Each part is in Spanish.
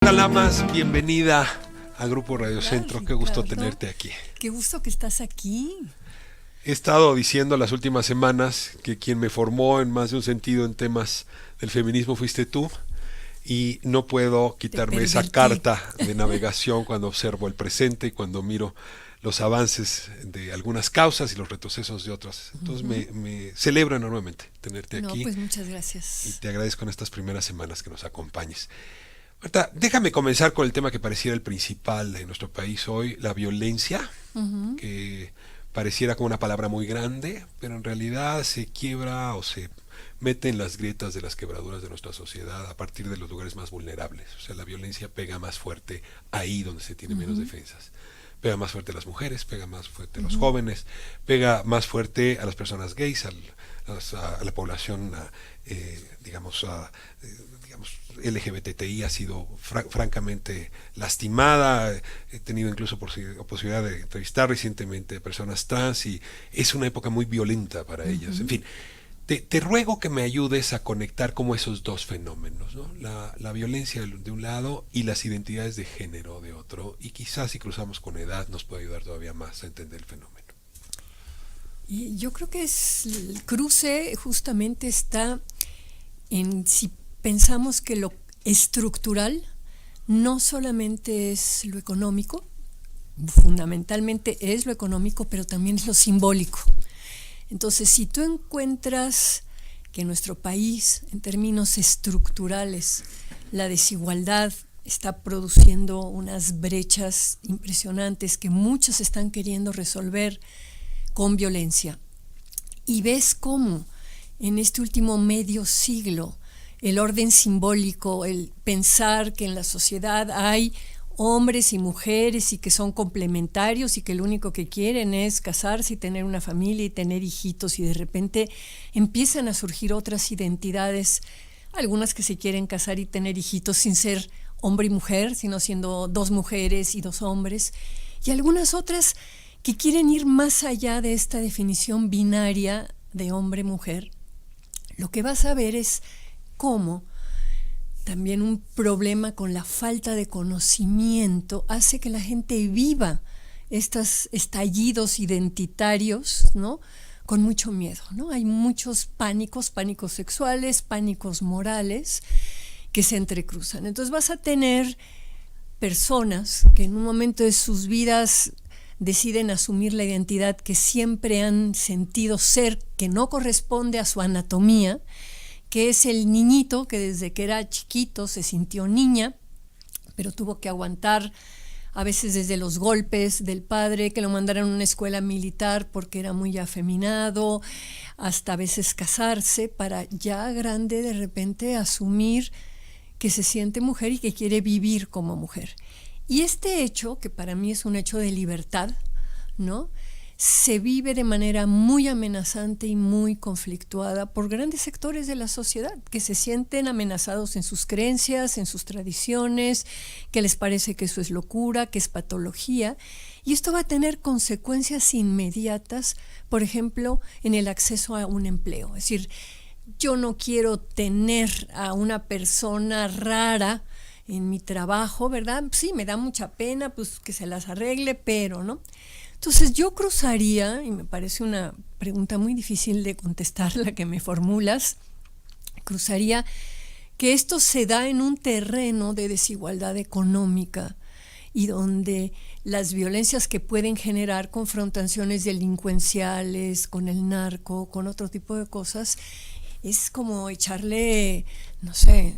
Lamas, bienvenida a Grupo Radio Centro. Hola, Qué gusto Ricardo. tenerte aquí. Qué gusto que estás aquí. He estado diciendo las últimas semanas que quien me formó en más de un sentido en temas del feminismo fuiste tú, y no puedo quitarme esa pervertí. carta de navegación cuando observo el presente y cuando miro los avances de algunas causas y los retrocesos de otras. Entonces me celebro enormemente tenerte No, aquí pues muchas y gracias. te agradezco en estas primeras semanas que nos acompañes. Marta, déjame comenzar con el tema que pareciera el principal de nuestro país hoy, la violencia, Ujú. que pareciera como una palabra muy grande, pero en realidad se quiebra o se mete en las grietas de las quebraduras de nuestra sociedad a partir de los lugares más vulnerables. O sea, la violencia pega más fuerte ahí donde se tiene menos Ujú. defensas. Pega más fuerte a las mujeres, pega más fuerte a los Ujú. jóvenes, pega más fuerte a las personas gays, a la población, digamos, digamos, LGBTI ha sido francamente lastimada. He tenido incluso posibilidad de entrevistar recientemente personas trans y es una época muy violenta para ellas. En Ujú. fin, te ruego que me ayudes a conectar como esos dos fenómenos, ¿no? La violencia de un lado y las identidades de género de otro, y quizás si cruzamos con edad nos puede ayudar todavía más a entender el fenómeno. Y yo creo que el cruce justamente está en si pensamos que lo estructural no solamente es lo económico, fundamentalmente es lo económico, pero también es lo simbólico. Entonces, si tú encuentras que en nuestro país, en términos estructurales, la desigualdad está produciendo unas brechas impresionantes que muchos están queriendo resolver con violencia, y ves cómo en este último medio siglo el orden simbólico, el pensar que en la sociedad hay hombres y mujeres y que son complementarios y que lo único que quieren es casarse y tener una familia y tener hijitos, y de repente empiezan a surgir otras identidades, algunas que se quieren casar y tener hijitos sin ser hombre y mujer, sino siendo dos mujeres y dos hombres, y algunas otras que quieren ir más allá de esta definición binaria de hombre-mujer. Lo que vas a ver es cómo también un problema con la falta de conocimiento hace que la gente viva estos estallidos identitarios, ¿no?, con mucho miedo, ¿no? Hay muchos pánicos sexuales, pánicos morales que se entrecruzan. Entonces vas a tener personas que en un momento de sus vidas deciden asumir la identidad que siempre han sentido ser, que no corresponde a su anatomía, que es el niñito que desde que era chiquito se sintió niña, pero tuvo que aguantar a veces desde los golpes del padre, que lo mandaron a una escuela militar porque era muy afeminado, hasta a veces casarse, para ya grande de repente asumir que se siente mujer y que quiere vivir como mujer. Y este hecho, que para mí es un hecho de libertad, ¿no?, se vive de manera muy amenazante y muy conflictuada por grandes sectores de la sociedad que se sienten amenazados en sus creencias, en sus tradiciones, que les parece que eso es locura, que es patología, y esto va a tener consecuencias inmediatas, por ejemplo, en el acceso a un empleo. Es decir, yo no quiero tener a una persona rara en mi trabajo, ¿verdad? Sí, me da mucha pena, pues que se las arregle, pero, ¿no? Entonces yo cruzaría, y me parece una pregunta muy difícil de contestar la que me formulas, cruzaría que esto se da en un terreno de desigualdad económica y donde las violencias que pueden generar confrontaciones delincuenciales con el narco, con otro tipo de cosas, es como echarle, no sé,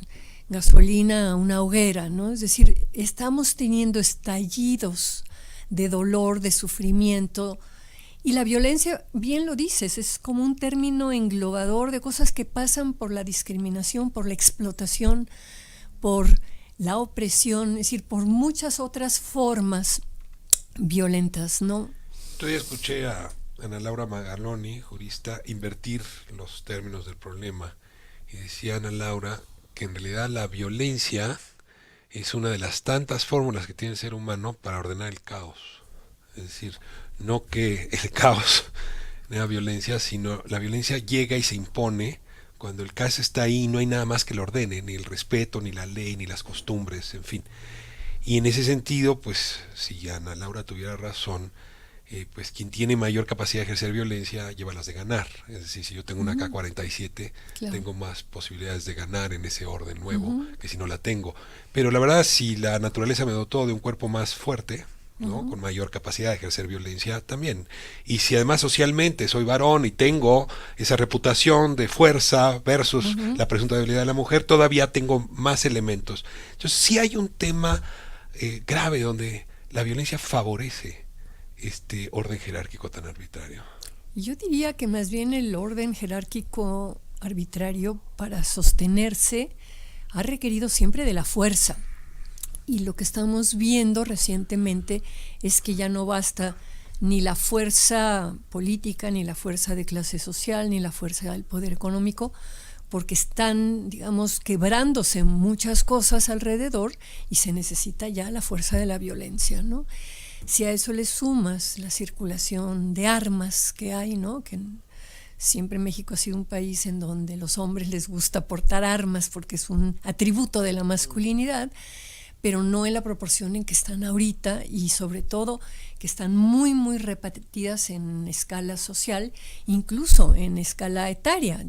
gasolina a una hoguera, ¿no? Es decir, estamos teniendo estallidos de dolor, de sufrimiento, y la violencia, bien lo dices, es como un término englobador de cosas que pasan por la discriminación, por la explotación, por la opresión, es decir, por muchas otras formas violentas, ¿no? Todavía escuché a Ana Laura Magaloni, jurista, invertir los términos del problema, y decía Ana Laura que en realidad la violencia es una de las tantas fórmulas que tiene el ser humano para ordenar el caos. Es decir, no que el caos genera violencia, sino la violencia llega y se impone cuando el caos está ahí, no hay nada más que lo ordene, ni el respeto, ni la ley, ni las costumbres, en fin. Y en ese sentido, pues, si Ana Laura tuviera razón, pues quien tiene mayor capacidad de ejercer violencia lleva las de ganar. Es decir, si yo tengo una K-47, Claro. tengo más posibilidades de ganar en ese orden nuevo que si no la tengo. Pero la verdad, si la naturaleza me dotó de un cuerpo más fuerte, ¿no? Con mayor capacidad de ejercer violencia también. Y si además socialmente soy varón y tengo esa reputación de fuerza versus la presunta debilidad de la mujer, todavía tengo más elementos. Entonces sí hay un tema grave donde la violencia favorece este orden jerárquico tan arbitrario. Yo diría que más bien el orden jerárquico arbitrario para sostenerse ha requerido siempre de la fuerza. Y lo que estamos viendo recientemente es que ya no basta ni la fuerza política, ni la fuerza de clase social, ni la fuerza del poder económico, porque están, digamos, quebrándose muchas cosas alrededor y se necesita ya la fuerza de la violencia, ¿no? Si a eso le sumas la circulación de armas que hay, ¿no? Que siempre México ha sido un país en donde los hombres les gusta portar armas porque es un atributo de la masculinidad, pero no en la proporción en que están ahorita y sobre todo que están muy, muy repartidas en escala social, incluso en escala etaria.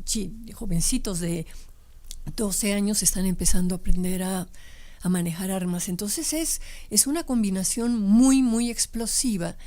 Jovencitos de 12 años están empezando a aprender a manejar armas. Entonces es una combinación muy, muy explosiva.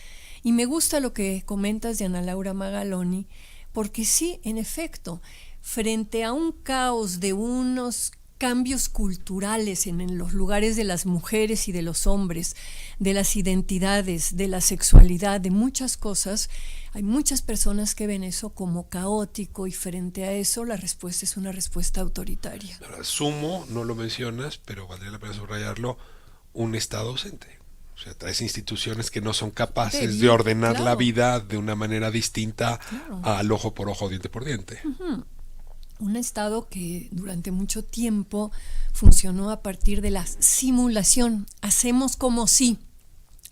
Y me gusta lo que comentas de Ana Laura Magaloni, porque sí, en efecto, frente a un caos de unos cambios culturales en los lugares de las mujeres y de los hombres, de las identidades, de la sexualidad, de muchas cosas, hay muchas personas que ven eso como caótico y frente a eso la respuesta es una respuesta autoritaria. Ahora, sumo, no lo mencionas, pero valdría la pena subrayarlo, un Estado ausente. O sea, traes instituciones que no son capaces de ordenar claro, la vida de una manera distinta claro, al ojo por ojo, diente por diente. Un Estado que durante mucho tiempo funcionó a partir de la simulación. Hacemos como si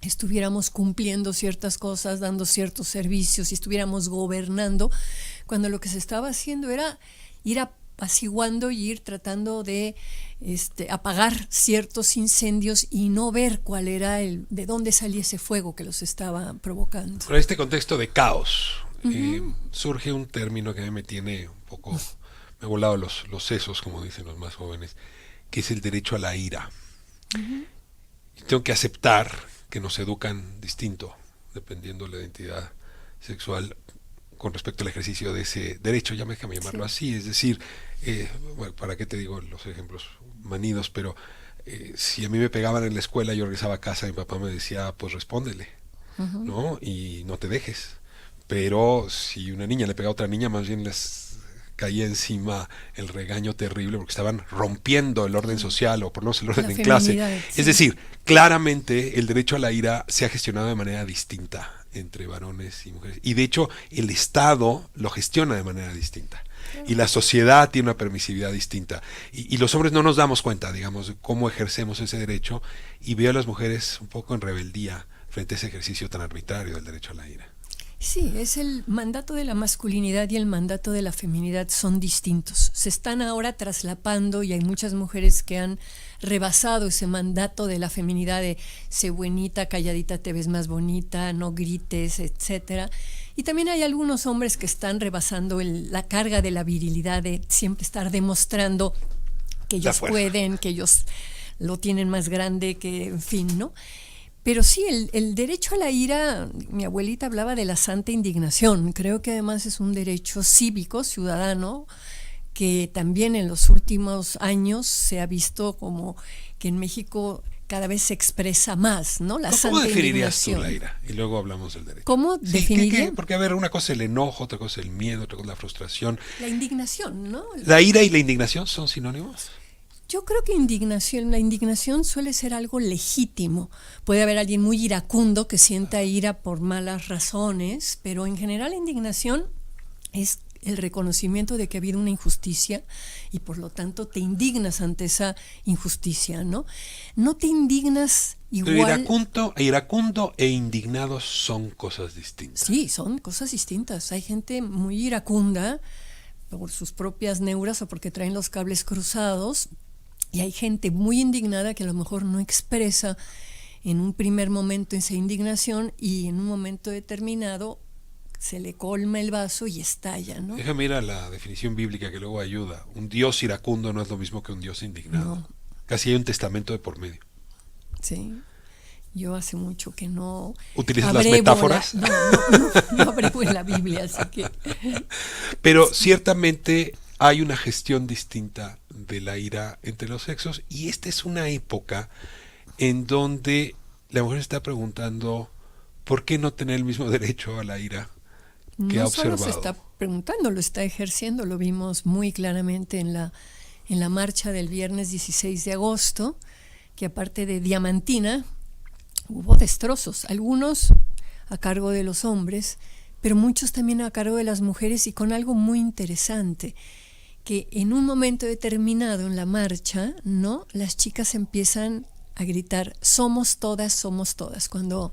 estuviéramos cumpliendo ciertas cosas, dando ciertos servicios y estuviéramos gobernando, cuando lo que se estaba haciendo era ir apaciguando y ir tratando de apagar ciertos incendios y no ver cuál era de dónde salía ese fuego que los estaba provocando. En este contexto de caos, surge un término que a mí me tiene un poco, me ha volado los sesos, como dicen los más jóvenes, que es el derecho a la ira. Y tengo que aceptar que nos educan distinto, dependiendo de la identidad sexual, con respecto al ejercicio de ese derecho, ya me déjame llamarlo así, es decir, bueno, ¿para qué te digo los ejemplos manidos? Pero si a mí me pegaban en la escuela, yo regresaba a casa y mi papá me decía, pues respóndele, ¿no? Y no te dejes. Pero si una niña le pega a otra niña, más bien les caía encima el regaño terrible porque estaban rompiendo el orden social o por lo menos el orden en clase. Sí. Es decir, claramente el derecho a la ira se ha gestionado de manera distinta entre varones y mujeres. Y de hecho el Estado lo gestiona de manera distinta. Y la sociedad tiene una permisividad distinta. Y los hombres no nos damos cuenta, digamos, de cómo ejercemos ese derecho, y veo a las mujeres un poco en rebeldía frente a ese ejercicio tan arbitrario del derecho a la ira. Sí, es el mandato de la masculinidad y el mandato de la feminidad son distintos. Se están ahora traslapando y hay muchas mujeres que han rebasado ese mandato de la feminidad de sé buenita, calladita te ves más bonita, no grites, etcétera. Y también hay algunos hombres que están rebasando la carga de la virilidad, de siempre estar demostrando que ellos pueden, que ellos lo tienen más grande, que en fin, ¿no? Pero sí, el derecho a la ira, mi abuelita hablaba de la santa indignación. Creo que además es un derecho cívico, ciudadano, que también en los últimos años se ha visto como que en México cada vez se expresa más, ¿no? ¿Cómo definirías tú la ira? Y luego hablamos del derecho. ¿Cómo definiría? Porque, a ver, una cosa es el enojo, otra cosa es el miedo, otra cosa es la frustración. La indignación, ¿no? ¿La ira y la indignación son sinónimos? Yo creo que la indignación suele ser algo legítimo. Puede haber alguien muy iracundo que sienta ira por malas razones, pero en general la indignación es el reconocimiento de que ha habido una injusticia y por lo tanto te indignas ante esa injusticia, ¿no? No te indignas igual. Pero iracundo e indignado son cosas distintas. Sí, son cosas distintas. Hay gente muy iracunda, por sus propias neuras o porque traen los cables cruzados, y hay gente muy indignada que a lo mejor no expresa en un primer momento esa indignación y en un momento determinado se le colma el vaso y estalla, ¿no? Déjame ir a la definición bíblica que luego ayuda. Un Dios iracundo no es lo mismo que un Dios indignado. No. Casi hay un testamento de por medio. Sí. Yo hace mucho que no ¿Utilizas las metáforas? No abrevo en la Biblia, así que... Pero ciertamente hay una gestión distinta de la ira entre los sexos, y esta es una época en donde la mujer está preguntando por qué no tener el mismo derecho a la ira que ha No observado. solo se está preguntando, lo está ejerciendo, lo vimos muy claramente en la marcha del viernes 16 de agosto, que aparte de Diamantina, hubo destrozos, algunos a cargo de los hombres, pero muchos también a cargo de las mujeres, y con algo muy interesante, que en un momento determinado en la marcha, ¿no?, las chicas empiezan a gritar, somos todas, cuando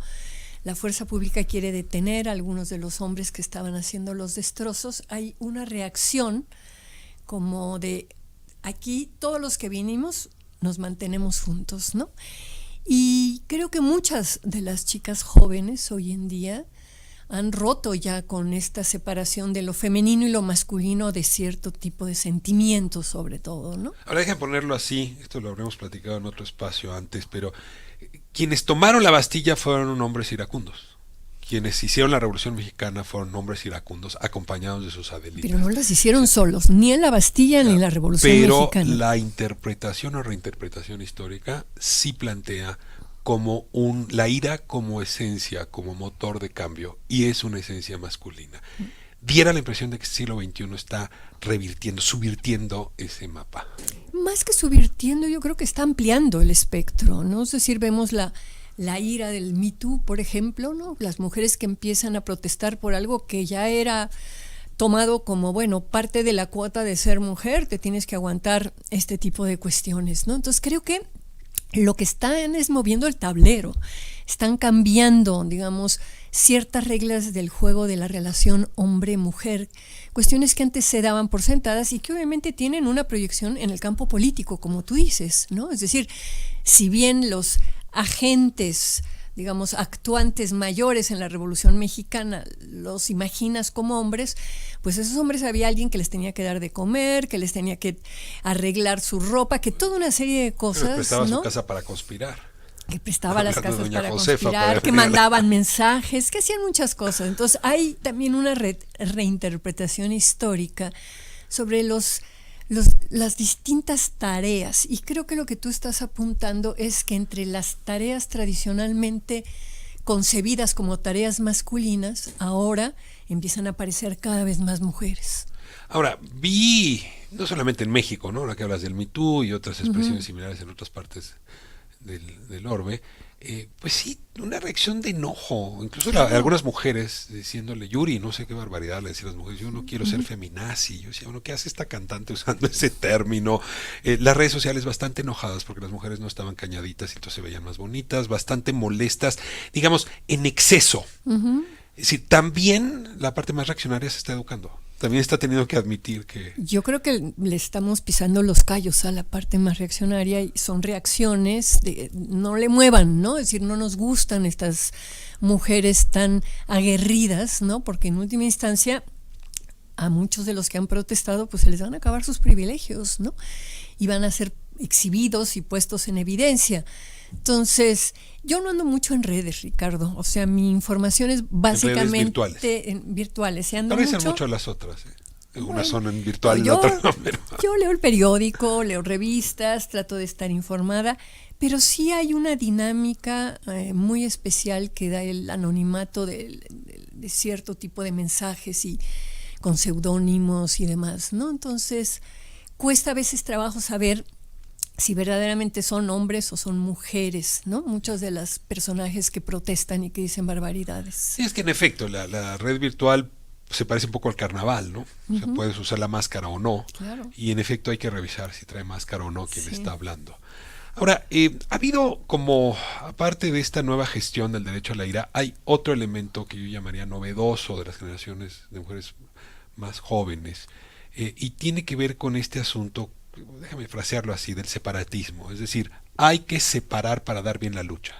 la fuerza pública quiere detener a algunos de los hombres que estaban haciendo los destrozos. Hay una reacción como de, aquí todos los que vinimos nos mantenemos juntos, ¿no? Y creo que muchas de las chicas jóvenes hoy en día han roto ya con esta separación de lo femenino y lo masculino, de cierto tipo de sentimientos sobre todo, ¿no? Ahora déjenme ponerlo así, esto lo habremos platicado en otro espacio antes, pero quienes tomaron la Bastilla fueron hombres iracundos. Quienes hicieron la Revolución Mexicana fueron hombres iracundos acompañados de sus adelitas. Pero no las hicieron solos, ni en la Bastilla ni en la Revolución Mexicana. Pero la interpretación o reinterpretación histórica sí plantea como la ira como esencia, como motor de cambio, y es una esencia masculina. Diera la impresión de que el siglo XXI está subvirtiendo ese mapa. Más que subvirtiendo, yo creo que está ampliando el espectro, ¿no? Es decir, vemos la ira del Me Too, por ejemplo, ¿no? Las mujeres que empiezan a protestar por algo que ya era tomado como, bueno, parte de la cuota de ser mujer, te tienes que aguantar este tipo de cuestiones, ¿no? Entonces creo que lo que están es moviendo el tablero, están cambiando, digamos, ciertas reglas del juego de la relación hombre-mujer, cuestiones que antes se daban por sentadas y que obviamente tienen una proyección en el campo político, como tú dices, ¿no? Es decir, si bien los agentes, digamos, actuantes mayores en la Revolución Mexicana los imaginas como hombres, pues esos hombres había alguien que les tenía que dar de comer, que les tenía que arreglar su ropa, que toda una serie de cosas, que prestaba, ¿no?, su casa para conspirar. Que prestaba las casas para Josefa, conspirar, que mandaban mensajes, que hacían muchas cosas. Entonces hay también una reinterpretación histórica sobre las distintas tareas, y creo que lo que tú estás apuntando es que entre las tareas tradicionalmente concebidas como tareas masculinas, ahora empiezan a aparecer cada vez más mujeres. Ahora, vi, no solamente en México, ¿no?, ahora que hablas del Me Too y otras expresiones similares en otras partes del orbe, pues sí, una reacción de enojo, incluso algunas mujeres diciéndole, Yuri, no sé qué barbaridad le decían las mujeres, yo no quiero ser feminazi. Yo decía, bueno, ¿qué hace esta cantante usando ese término? Las redes sociales bastante enojadas porque las mujeres no estaban cañaditas y entonces se veían más bonitas, bastante molestas, digamos, en exceso. Es decir, también la parte más reaccionaria se está educando. También está teniendo que admitir que... Yo creo que le estamos pisando los callos a la parte más reaccionaria, y son reacciones de no le muevan, ¿no? Es decir, no nos gustan estas mujeres tan aguerridas, ¿no? Porque en última instancia a muchos de los que han protestado pues se les van a acabar sus privilegios, ¿no? Y van a ser exhibidos y puestos en evidencia. Entonces, yo no ando mucho en redes, Ricardo. O sea, mi información es básicamente en virtuales. Parecen mucho a las otras. Unas son en virtual, yo, otras no. Pero... yo leo el periódico, leo revistas, trato de estar informada, pero sí hay una dinámica muy especial que da el anonimato de cierto tipo de mensajes y con seudónimos y demás, ¿no? Entonces, cuesta a veces trabajo saber si verdaderamente son hombres o son mujeres, ¿no? Muchos de los personajes que protestan y que dicen barbaridades. Sí, es que en efecto, la red virtual se parece un poco al carnaval, ¿no? O sea, puedes usar la máscara o no. Claro. Y en efecto hay que revisar si trae máscara o no quien está hablando. Ahora, ha habido como, aparte de esta nueva gestión del derecho a la ira, hay otro elemento que yo llamaría novedoso de las generaciones de mujeres más jóvenes, y tiene que ver con este asunto, déjame frasearlo así, del separatismo. Es decir, hay que separar para dar bien la lucha.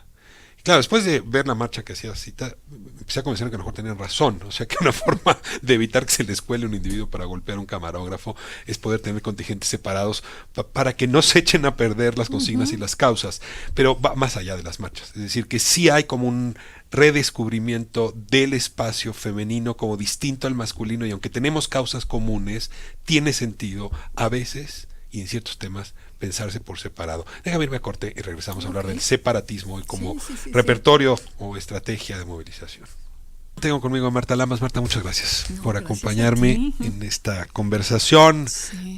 Claro, después de ver la marcha que hacía Cita, empecé a convencer que a lo mejor tenían razón. O sea, que una forma de evitar que se les cuele un individuo para golpear a un camarógrafo es poder tener contingentes separados para que no se echen a perder las consignas y las causas. Pero va más allá de las marchas. Es decir, que sí hay como un redescubrimiento del espacio femenino como distinto al masculino, y aunque tenemos causas comunes, tiene sentido a veces y en ciertos temas pensarse por separado. Déjame irme a corte y regresamos a hablar del separatismo y como repertorio o estrategia de movilización. Tengo conmigo a Marta Lamas. Marta, muchas gracias por acompañarme en esta conversación.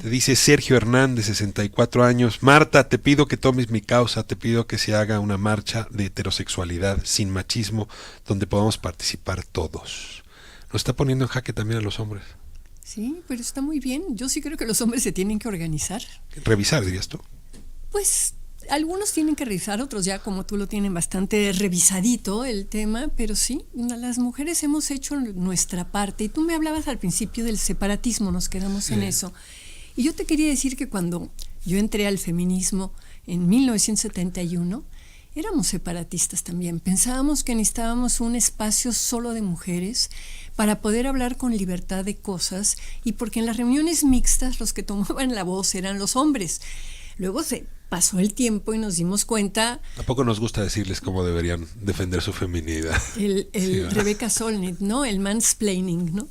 Te dice Sergio Hernández, 64 años. Marta, te pido que tomes mi causa, te pido que se haga una marcha de heterosexualidad sin machismo donde podamos participar todos. Nos está poniendo en jaque también a los hombres. Sí, pero está muy bien. Yo sí creo que los hombres se tienen que organizar. Revisar, dirías tú. Pues algunos tienen que revisar, otros ya como tú lo tienen bastante revisadito el tema, pero sí, las mujeres hemos hecho nuestra parte. Y tú me hablabas al principio del separatismo, nos quedamos en eso. Y yo te quería decir que cuando yo entré al feminismo en 1971, éramos separatistas también. Pensábamos que necesitábamos un espacio solo de mujeres para poder hablar con libertad de cosas, y porque en las reuniones mixtas los que tomaban la voz eran los hombres. Luego se pasó el tiempo y nos dimos cuenta. Tampoco nos gusta decirles cómo deberían defender su feminidad. Sí, Rebecca Solnit, ¿no? El mansplaining, ¿no?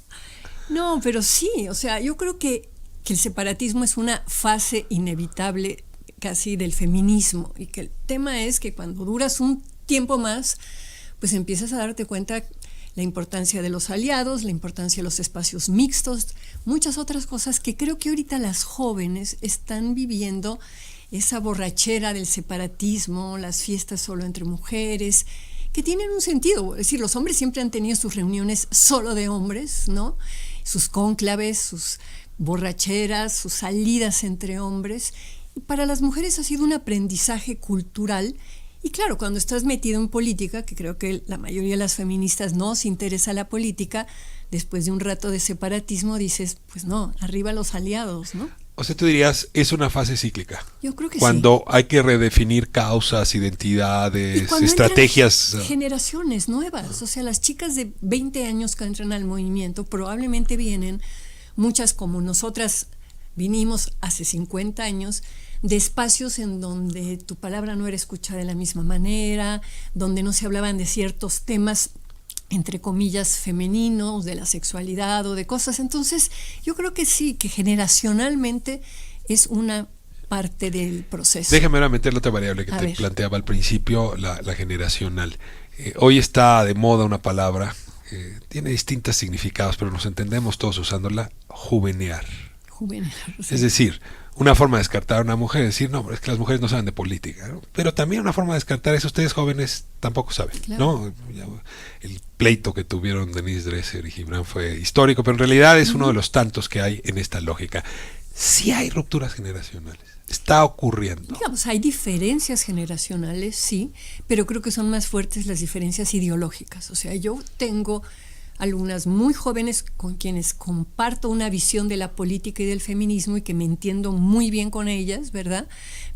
No, pero sí, o sea, yo creo que el separatismo es una fase inevitable casi del feminismo, y que el tema es que cuando duras un tiempo más, pues empiezas a darte cuenta la importancia de los aliados, la importancia de los espacios mixtos, muchas otras cosas que creo que ahorita las jóvenes están viviendo, esa borrachera del separatismo, las fiestas solo entre mujeres, que tienen un sentido. Es decir, los hombres siempre han tenido sus reuniones solo de hombres, ¿no? Sus cónclaves, sus borracheras, sus salidas entre hombres. Y para las mujeres ha sido un aprendizaje cultural. Y claro, cuando estás metido en política, que creo que la mayoría de las feministas nos interesa la política, después de un rato de separatismo dices, pues no, arriba los aliados, ¿no? O sea, tú dirías, es una fase cíclica. Yo creo que cuando hay que redefinir causas, identidades, estrategias. Generaciones nuevas, o sea, las chicas de 20 años que entran al movimiento probablemente vienen, muchas como nosotras vinimos hace 50 años, de espacios en donde tu palabra no era escuchada de la misma manera, donde no se hablaban de ciertos temas, entre comillas, femeninos, de la sexualidad o de cosas. Entonces, yo creo que sí, que generacionalmente es una parte del proceso. Déjame ahora meter la otra variable que te planteaba al principio, la generacional. Hoy está de moda una palabra, tiene distintos significados, pero nos entendemos todos usándola: juvenear. Sí. Es decir, una forma de descartar a una mujer es decir, no, es que las mujeres no saben de política, ¿no? Pero también una forma de descartar es ustedes jóvenes tampoco saben, claro, ¿no? El pleito que tuvieron Denise Dresser y Gibran fue histórico, pero en realidad es uno de los tantos que hay en esta lógica. Sí hay rupturas generacionales, está ocurriendo. Digamos, hay diferencias generacionales, sí, pero creo que son más fuertes las diferencias ideológicas. O sea, yo tengo alumnas muy jóvenes con quienes comparto una visión de la política y del feminismo y que me entiendo muy bien con ellas, ¿verdad?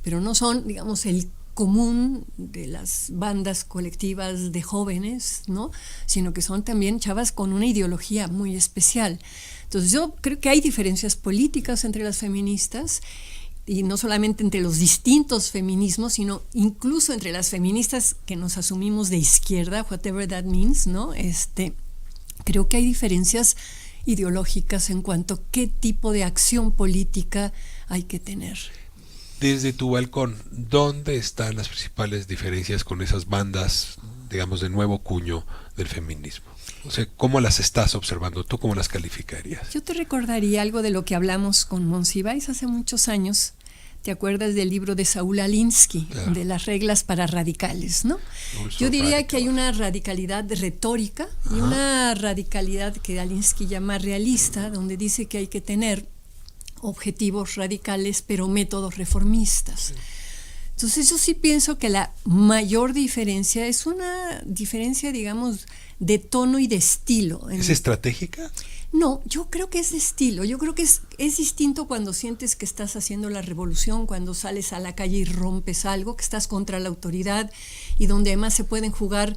Pero no son, digamos, el común de las bandas colectivas de jóvenes, ¿no? Sino que son también chavas con una ideología muy especial. Entonces yo creo que hay diferencias políticas entre las feministas, y no solamente entre los distintos feminismos, sino incluso entre las feministas que nos asumimos de izquierda, whatever that means, ¿no? Creo que hay diferencias ideológicas en cuanto a qué tipo de acción política hay que tener. Desde tu balcón, ¿dónde están las principales diferencias con esas bandas, digamos, de nuevo cuño del feminismo? O sea, ¿cómo las estás observando? ¿Tú cómo las calificarías? Yo te recordaría algo de lo que hablamos con Monsiváis hace muchos años. ¿Te acuerdas del libro de Saúl Alinsky, claro, de las reglas para radicales, ¿no? Yo diría que hay una radicalidad retórica y una radicalidad que Alinsky llama realista, donde dice que hay que tener objetivos radicales, pero métodos reformistas. Entonces yo sí pienso que la mayor diferencia es una diferencia, digamos, de tono y de estilo. ¿Es estratégica? No, yo creo que es de estilo. Yo creo que es distinto cuando sientes que estás haciendo la revolución, cuando sales a la calle y rompes algo, que estás contra la autoridad y donde además se pueden jugar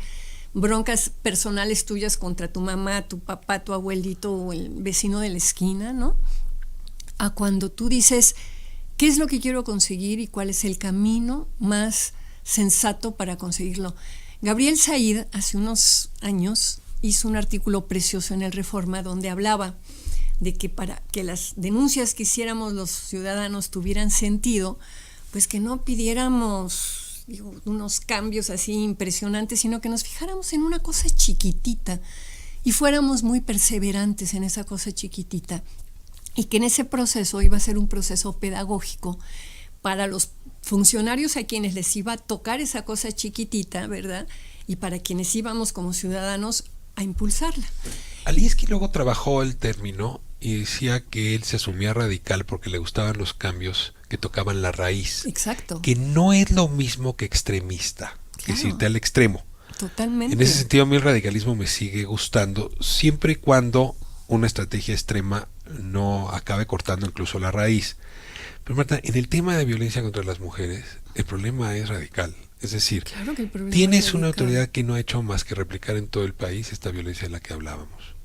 broncas personales tuyas contra tu mamá, tu papá, tu abuelito o el vecino de la esquina, ¿no? A cuando tú dices, ¿qué es lo que quiero conseguir y cuál es el camino más sensato para conseguirlo? Gabriel Said hace unos años hizo un artículo precioso en el Reforma donde hablaba de que para que las denuncias que hiciéramos los ciudadanos tuvieran sentido, pues que no pidiéramos unos cambios así impresionantes, sino que nos fijáramos en una cosa chiquitita y fuéramos muy perseverantes en esa cosa chiquitita, y que en ese proceso iba a ser un proceso pedagógico para los funcionarios a quienes les iba a tocar esa cosa chiquitita, ¿verdad? Y para quienes íbamos como ciudadanos a impulsarla. Alinsky luego trabajó el término y decía que él se asumía radical porque le gustaban los cambios que tocaban la raíz. Exacto. Que no es lo mismo que extremista, que Claro. irte al extremo. Totalmente. En ese sentido, a mí el radicalismo me sigue gustando, siempre y cuando una estrategia extrema no acabe cortando incluso la raíz. Pero Marta, en el tema de violencia contra las mujeres, el problema es radical. Es decir, Claro que el problema tienes es una radical. autoridad que no ha hecho más que replicar en todo el país esta violencia de la que hablábamos.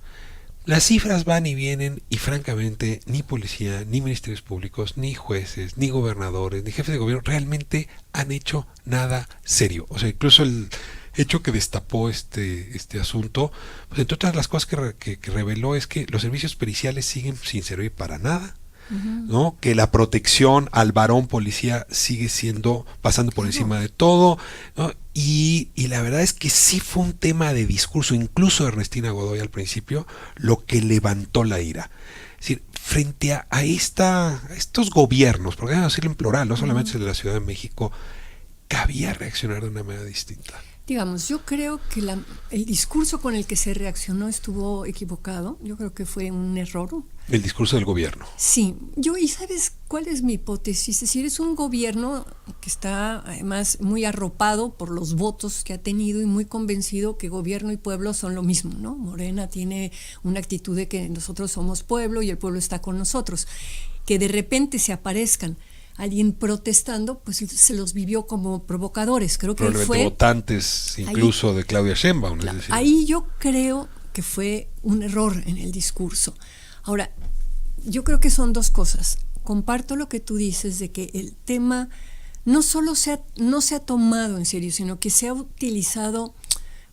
Las cifras van y vienen y francamente ni policía, ni ministerios públicos, ni jueces, ni gobernadores, ni jefes de gobierno realmente han hecho nada serio. O sea, incluso el hecho que destapó este asunto, pues entre otras las cosas que reveló es que los servicios periciales siguen sin servir para nada, ¿no? Que la protección al varón policía sigue siendo, pasando por encima de todo, ¿no? Y la verdad es que sí fue un tema de discurso, incluso de Ernestina Godoy al principio, lo que levantó la ira. Es decir, frente a estos gobiernos, porque vamos a decirlo en plural, no solamente el de la Ciudad de México, cabía reaccionar de una manera distinta. Digamos, yo creo que el discurso con el que se reaccionó estuvo equivocado. Yo creo que fue un error. El discurso del gobierno. Sí, ¿y sabes cuál es mi hipótesis? Es decir, es un gobierno que está además muy arropado por los votos que ha tenido y muy convencido que gobierno y pueblo son lo mismo, ¿no? Morena tiene una actitud de que nosotros somos pueblo y el pueblo está con nosotros. Que de repente se aparezcan alguien protestando, pues se los vivió como provocadores. Creo que Probablemente fue votantes incluso ahí, de Claudia Sheinbaum. Claro, es decir. Ahí yo creo que fue un error en el discurso. Ahora, yo creo que son dos cosas. Comparto lo que tú dices de que el tema no solo no se ha tomado en serio, sino que se ha utilizado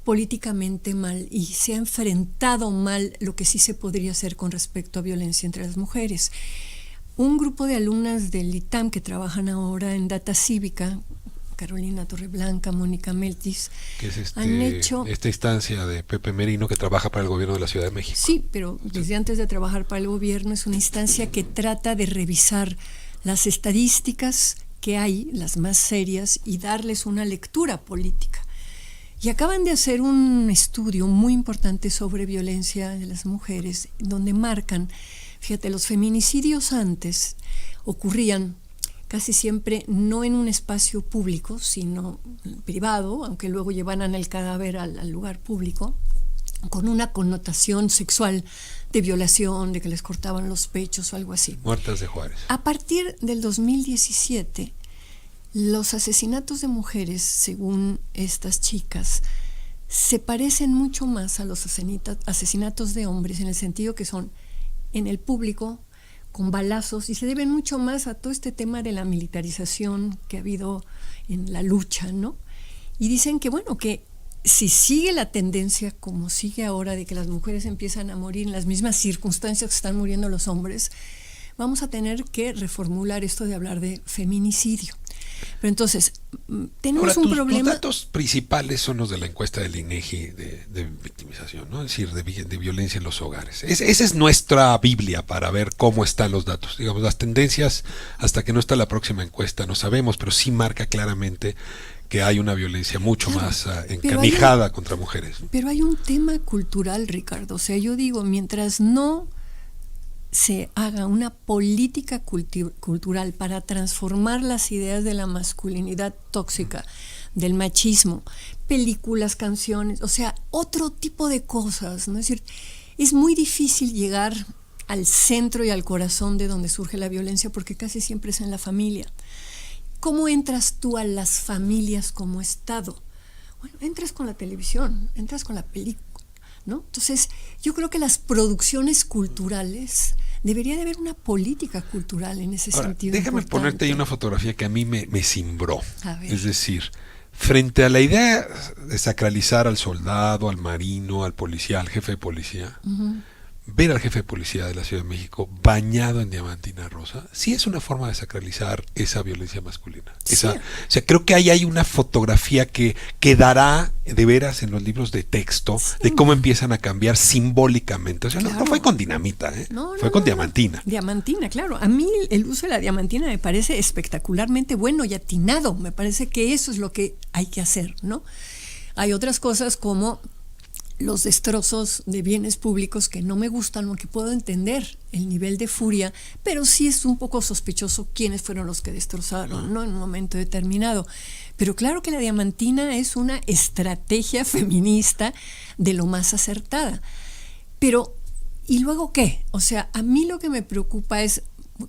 políticamente mal y se ha enfrentado mal lo que sí se podría hacer con respecto a violencia entre las mujeres. Un grupo de alumnas del ITAM que trabajan ahora en Data Cívica, Carolina Torreblanca, Mónica Meltis, que es han hecho esta instancia de Pepe Merino que trabaja para el gobierno de la Ciudad de México. Sí, pero desde antes de trabajar para el gobierno es una instancia que trata de revisar las estadísticas que hay, las más serias, y darles una lectura política. Y acaban de hacer un estudio muy importante sobre violencia de las mujeres, donde marcan, fíjate, los feminicidios antes ocurrían casi siempre no en un espacio público, sino privado, aunque luego llevaran el cadáver al lugar público, con una connotación sexual de violación, de que les cortaban los pechos o algo así. Muertas de Juárez. A partir del 2017, los asesinatos de mujeres, según estas chicas, se parecen mucho más a los asesinatos de hombres, en el sentido que son en el público, con balazos, y se deben mucho más a todo este tema de la militarización que ha habido en la lucha, ¿no? Y dicen que, bueno, que si sigue la tendencia como sigue ahora de que las mujeres empiezan a morir en las mismas circunstancias que están muriendo los hombres, vamos a tener que reformular esto de hablar de feminicidio. Pero entonces, tenemos un problema. Los datos principales son los de la encuesta del INEGI de victimización, ¿no? Es decir, de violencia en los hogares. Esa es nuestra Biblia para ver cómo están los datos. Digamos, las tendencias, hasta que no está la próxima encuesta, no sabemos, pero sí marca claramente que hay una violencia mucho más encanijada contra mujeres. Pero hay un tema cultural, Ricardo. O sea, yo digo, mientras no se haga una política cultural para transformar las ideas de la masculinidad tóxica, del machismo, películas, canciones, o sea, otro tipo de cosas, ¿no? Es decir, es muy difícil llegar al centro y al corazón de donde surge la violencia, porque casi siempre es en la familia. ¿Cómo entras tú a las familias como Estado? Bueno, entras con la televisión, entras con la película, ¿no? Entonces, yo creo que las producciones culturales, debería de haber una política cultural en ese sentido. Déjame importante. ponerte ahí una fotografía que a mí me cimbró. A ver. Es decir, frente a la idea de sacralizar al soldado, al marino, al policía, al jefe de policía, ver al jefe de policía de la Ciudad de México bañado en diamantina rosa, sí es una forma de sacralizar esa violencia masculina. Sí. O sea, creo que ahí hay una fotografía que quedará de veras en los libros de texto, de cómo empiezan a cambiar simbólicamente. O sea, Claro. no fue con dinamita, fue con diamantina. Diamantina, claro. A mí el uso de la diamantina me parece espectacularmente bueno y atinado. Me parece que eso es lo que hay que hacer, ¿no? Hay otras cosas como los destrozos de bienes públicos que no me gustan, aunque puedo entender el nivel de furia, pero sí es un poco sospechoso quiénes fueron los que destrozaron, ¿no? En un momento determinado. Pero claro que la diamantina es una estrategia feminista de lo más acertada. Pero, ¿y luego qué? O sea, a mí lo que me preocupa es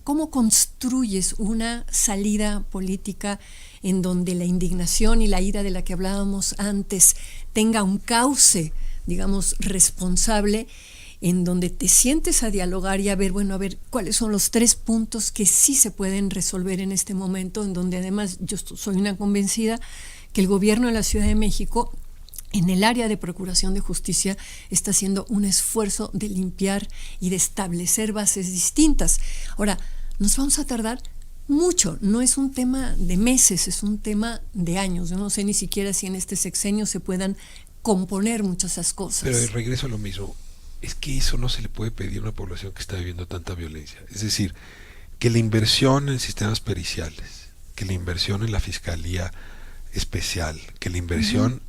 cómo construyes una salida política en donde la indignación y la ira de la que hablábamos antes tenga un cauce, digamos, responsable, en donde te sientes a dialogar y a ver, bueno, a ver, cuáles son los 3 puntos que sí se pueden resolver en este momento, en donde además yo soy una convencida que el gobierno de la Ciudad de México, en el área de procuración de justicia, está haciendo un esfuerzo de limpiar y de establecer bases distintas. Ahora, nos vamos a tardar mucho, no es un tema de meses, es un tema de años. Yo no sé ni siquiera si en este sexenio se puedan componer muchas de esas cosas. Pero regreso a lo mismo, es que eso no se le puede pedir a una población que está viviendo tanta violencia. Es decir, que la inversión en sistemas periciales, que la inversión en la Fiscalía Especial, que la inversión,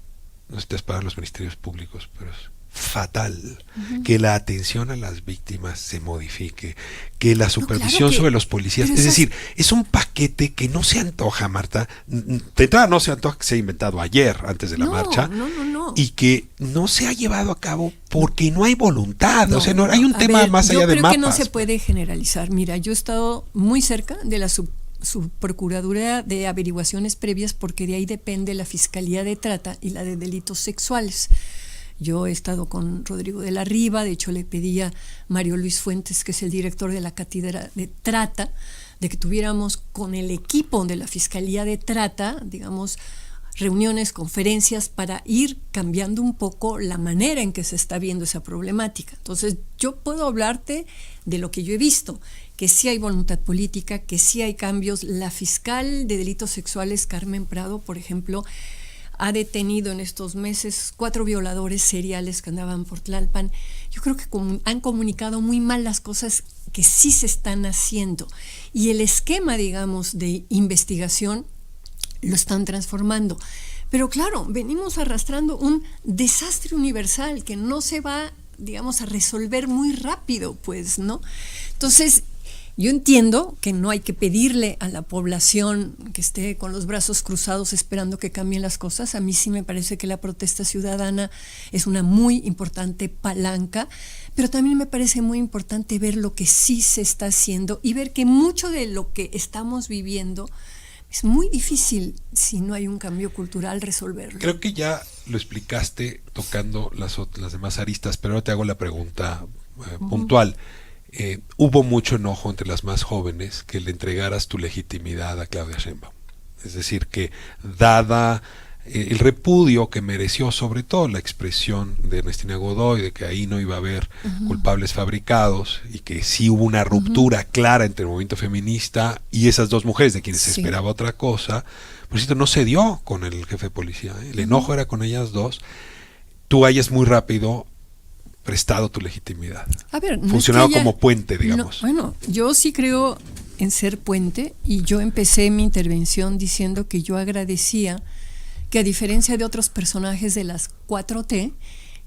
no sé si te has pagado los ministerios públicos, pero es fatal, que la atención a las víctimas se modifique, que la supervisión sobre los policías, es decir, es un paquete que no se antoja, Marta, de entrada no se antoja que se ha inventado ayer, antes de la marcha, y que no se ha llevado a cabo porque no hay voluntad, o sea, no hay un tema más allá de mapas. Yo creo que no se puede generalizar. Mira, yo he estado muy cerca de la Subprocuraduría de Averiguaciones Previas, porque de ahí depende la Fiscalía de Trata y la de Delitos Sexuales. Yo he estado con Rodrigo de la Riva, de hecho le pedí a Mario Luis Fuentes, que es el director de la Cátedra de Trata, de que tuviéramos con el equipo de la Fiscalía de Trata, digamos, reuniones, conferencias, para ir cambiando un poco la manera en que se está viendo esa problemática. Entonces, yo puedo hablarte de lo que yo he visto, que sí hay voluntad política, que sí hay cambios. La fiscal de delitos sexuales, Carmen Prado, por ejemplo, ha detenido en estos meses 4 violadores seriales que andaban por Tlalpan. Yo creo que han comunicado muy mal las cosas que sí se están haciendo. Y el esquema, digamos, de investigación lo están transformando. Pero claro, venimos arrastrando un desastre universal que no se va, digamos, a resolver muy rápido, pues, ¿no? Entonces, yo entiendo que no hay que pedirle a la población que esté con los brazos cruzados esperando que cambien las cosas. A mí sí me parece que la protesta ciudadana es una muy importante palanca, pero también me parece muy importante ver lo que sí se está haciendo y ver que mucho de lo que estamos viviendo es muy difícil, si no hay un cambio cultural, resolverlo. Creo que ya lo explicaste tocando las demás aristas, pero ahora te hago la pregunta puntual. Hubo mucho enojo entre las más jóvenes que le entregaras tu legitimidad a Claudia Sheinbaum. Es decir, que dada el repudio que mereció, sobre todo la expresión de Ernestina Godoy de que ahí no iba a haber culpables fabricados y que sí hubo una ruptura clara entre el movimiento feminista y esas dos mujeres de quienes se esperaba otra cosa, por cierto, no se dio con el jefe de policía, el enojo era con ellas dos. Tú hayas muy rápido prestado tu legitimidad, a ver, funcionado como puente, digamos. Bueno, yo sí creo en ser puente, y yo empecé mi intervención diciendo que yo agradecía que, a diferencia de otros personajes de las 4T,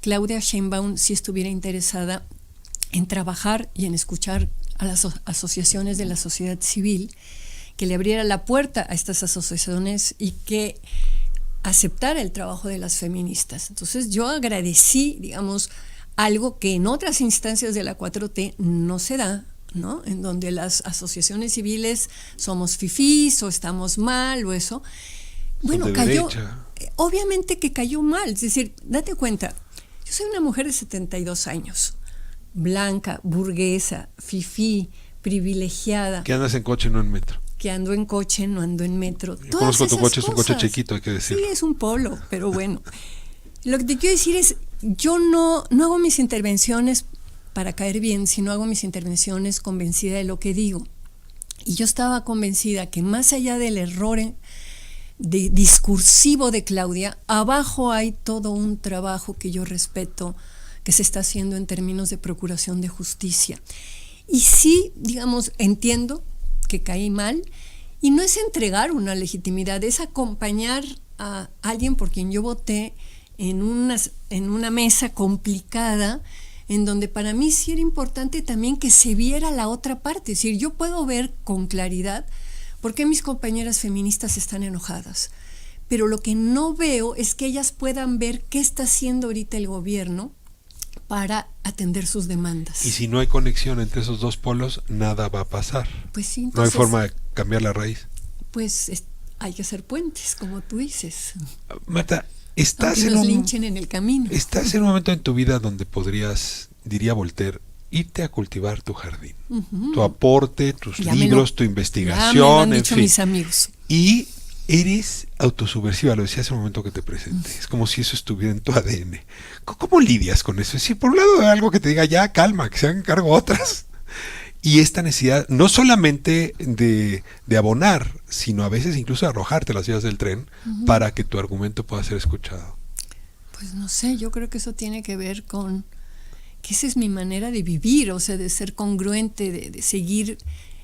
Claudia Sheinbaum sí estuviera interesada en trabajar y en escuchar a las asociaciones de la sociedad civil, que le abriera la puerta a estas asociaciones y que aceptara el trabajo de las feministas. Entonces yo agradecí, digamos, algo que en otras instancias de la 4T no se da, ¿no? En donde las asociaciones civiles somos fifís o estamos mal o eso. Bueno, cayó, obviamente que cayó mal, es decir, date cuenta, yo soy una mujer de 72 años, blanca, burguesa, fifí, privilegiada. Que andas en coche, no en metro. Que ando en coche, no ando en metro. Yo conozco tu coche, es un coche chiquito, hay que decir. Sí, es un Polo, pero bueno. Lo que te quiero decir es, yo no hago mis intervenciones para caer bien, sino hago mis intervenciones convencida de lo que digo. Y yo estaba convencida que más allá del error discursivo de Claudia, abajo hay todo un trabajo que yo respeto, que se está haciendo en términos de procuración de justicia. Y sí, digamos, entiendo que caí mal, y no es entregar una legitimidad, es acompañar a alguien por quien yo voté en una mesa complicada, en donde para mí sí era importante también que se viera la otra parte. Es decir, yo puedo ver con claridad por qué mis compañeras feministas están enojadas, pero lo que no veo es que ellas puedan ver qué está haciendo ahorita el gobierno para atender sus demandas. Y si no hay conexión entre esos dos polos, nada va a pasar. Pues sí, entonces, no hay forma de cambiar la raíz. Pues hay que hacer puentes, como tú dices. Marta, estás linchen en el camino. Estás en un momento en tu vida donde podrías, diría Voltaire, irte a cultivar tu jardín. Tu aporte, tus libros, tu investigación, ya me lo han dicho mis amigos. Y eres autosubversiva, lo decía hace un momento que te presenté. Es como si eso estuviera en tu ADN. ¿Cómo lidias con eso? Es decir, por un lado hay algo que te diga, ya, calma, que se hagan cargo otras. Y esta necesidad, no solamente de abonar, sino a veces incluso de arrojarte las vías del tren para que tu argumento pueda ser escuchado. Pues no sé, yo creo que eso tiene que ver con que esa es mi manera de vivir, o sea, de ser congruente, de seguir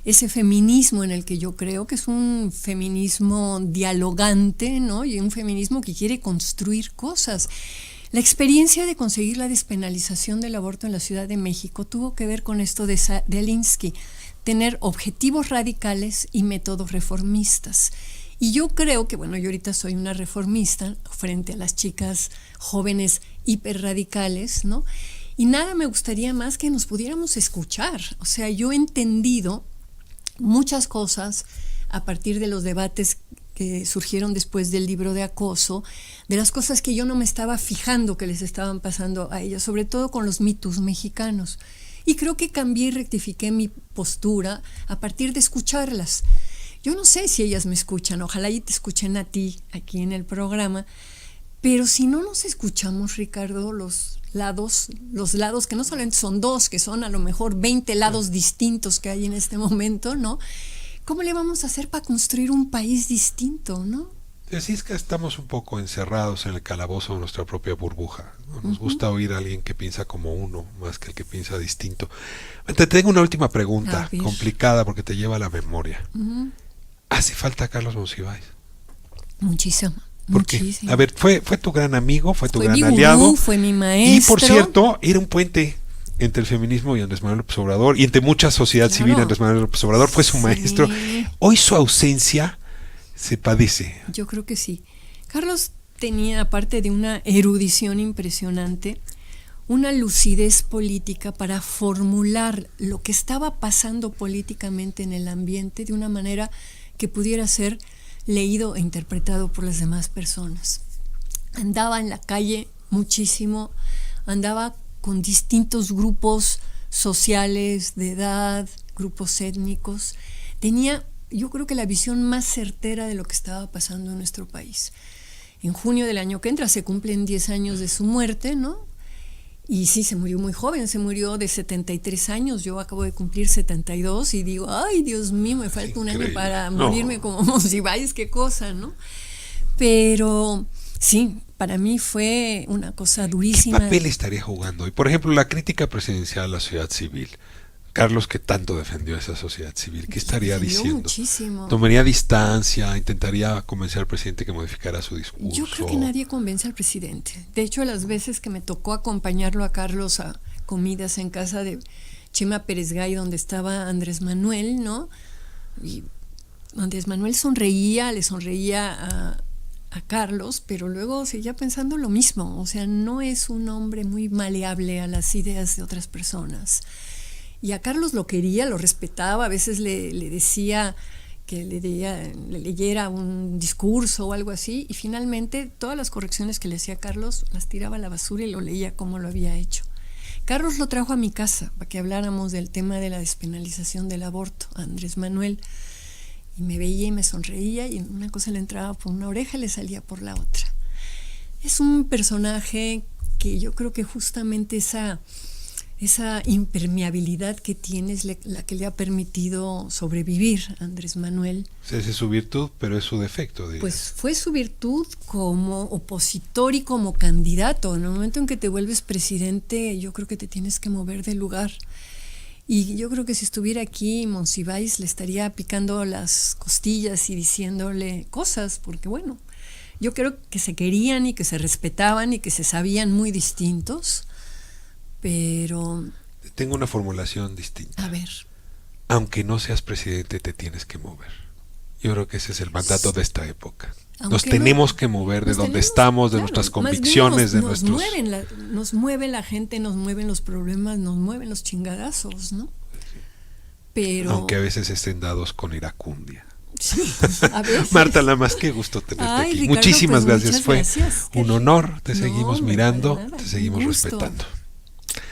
ese feminismo en el que yo creo que es un feminismo dialogante, ¿no? Y un feminismo que quiere construir cosas. La experiencia de conseguir la despenalización del aborto en la Ciudad de México tuvo que ver con esto de Alinsky, tener objetivos radicales y métodos reformistas. Y yo creo que, bueno, yo ahorita soy una reformista frente a las chicas jóvenes hiperradicales, ¿no? Y nada me gustaría más que nos pudiéramos escuchar. O sea, yo he entendido muchas cosas a partir de los debates que surgieron después del libro de acoso, de las cosas que yo no me estaba fijando que les estaban pasando a ellas, sobre todo con los mitos mexicanos. Y creo que cambié y rectifiqué mi postura a partir de escucharlas. Yo no sé si ellas me escuchan, ojalá y te escuchen a ti aquí en el programa, pero si no nos escuchamos, Ricardo, los lados que no solamente son dos, que son a lo mejor 20 lados distintos que hay en este momento, ¿no? ¿Cómo le vamos a hacer para construir un país distinto, no? Decís que estamos un poco encerrados en el calabozo de nuestra propia burbuja. Nos gusta oír a alguien que piensa como uno, más que el que piensa distinto. Te tengo una última pregunta, complicada porque te lleva a la memoria. ¿Hace falta Carlos Monsiváis? Muchísimo. ¿Por qué? A ver, fue tu gran amigo, fue tu gran mi aliado. Gurú, fue mi maestro. Y por cierto, era un puente entre el feminismo y Andrés Manuel López Obrador, y entre mucha sociedad civil. Andrés Manuel López Obrador fue su maestro. Hoy su ausencia se padece. Yo creo que sí. Carlos tenía, aparte de una erudición impresionante, una lucidez política para formular lo que estaba pasando políticamente en el ambiente de una manera que pudiera ser leído e interpretado por las demás personas. Andaba en la calle muchísimo, andaba con distintos grupos sociales, de edad, grupos étnicos. Tenía, yo creo que la visión más certera de lo que estaba pasando en nuestro país. En junio del año que entra se cumplen 10 años de su muerte, ¿no? Y sí, se murió muy joven, se murió de 73 años, yo acabo de cumplir 72 y digo, ay, Dios mío, me falta un año para morirme como Monsiváis, qué cosa, ¿no? Pero sí, para mí fue una cosa durísima. ¿Qué papel estaría jugando? Y por ejemplo, la crítica presidencial a la sociedad civil. Carlos, que tanto defendió a esa sociedad civil, ¿qué estaría diciendo? Muchísimo. ¿Tomaría distancia? ¿Intentaría convencer al presidente que modificara su discurso? Yo creo que nadie convence al presidente. De hecho, las veces que me tocó acompañarlo a Carlos a comidas en casa de Chema Pérez Gay, donde estaba Andrés Manuel, ¿no? Y Andrés Manuel le sonreía a Carlos, pero luego seguía pensando lo mismo. O sea, no es un hombre muy maleable a las ideas de otras personas. Y a Carlos lo quería, lo respetaba, a veces le decía que le leyera un discurso o algo así, y finalmente todas las correcciones que le hacía a Carlos las tiraba a la basura y lo leía como lo había hecho. Carlos lo trajo a mi casa para que habláramos del tema de la despenalización del aborto, a Andrés Manuel, y me veía y me sonreía, y una cosa le entraba por una oreja y le salía por la otra. Es un personaje que yo creo que justamente esa impermeabilidad que tiene es la que le ha permitido sobrevivir a Andrés Manuel. Esa es su virtud, pero es su defecto, diría. Pues fue su virtud como opositor y como candidato. En el momento en que te vuelves presidente, yo creo que te tienes que mover del lugar. Y yo creo que si estuviera aquí, Monsiváis le estaría picando las costillas y diciéndole cosas, porque bueno, yo creo que se querían y que se respetaban y que se sabían muy distintos. Pero... Tengo una formulación distinta. A ver. Aunque no seas presidente, te tienes que mover. Yo creo que ese es el mandato de esta época. Nos tenemos que mover de donde estamos, de nuestras convicciones, de nuestros... Nos mueve la gente, nos mueven los problemas, nos mueven los chingadazos, ¿no? Pero... Aunque a veces estén dados con iracundia. Sí, a veces. Marta Lamas, qué gusto tenerte aquí. Ricardo, muchísimas pues, gracias. Gracias. Fue un honor. Te seguimos no, mirando, nada, te seguimos gusto. respetando.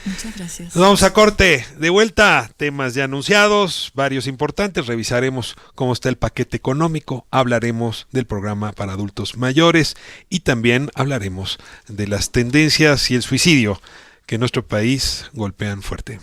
Muchas gracias. Nos vamos a corte. De vuelta, temas ya anunciados, varios importantes. Revisaremos cómo está el paquete económico, hablaremos del programa para adultos mayores y también hablaremos de las tendencias y el suicidio que en nuestro país golpean fuerte.